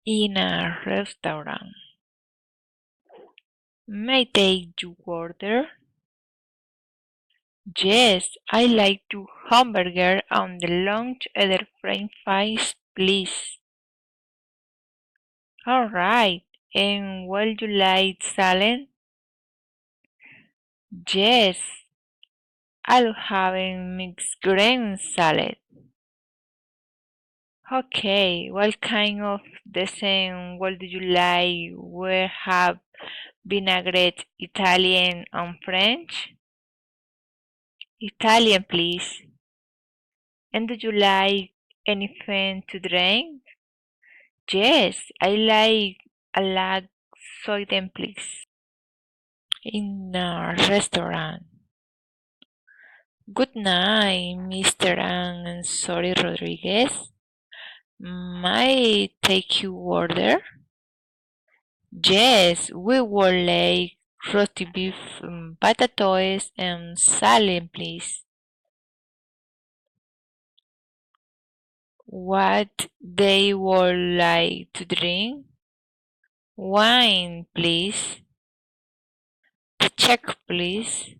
in a restaurant. May I take your order? Yes, I like two hamburger on the lunch other french fries, please. All right. And would you like salad? Yes, I'll have a mixed green salad. Okay, what kind of dressing would you like? We have vinaigrette, Italian, and French. Italian, please. And do you like anything to drink? Yes, I like a lot soda, please. In a restaurant. Good night, Mr. and sorry, Rodriguez. May I take your order? Yes, we would like roast beef, potatoes, and salad, please. What they would like to drink? Wine, please. The check, please.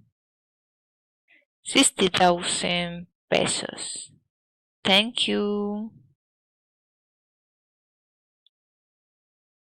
60,000 pesos. Thank you.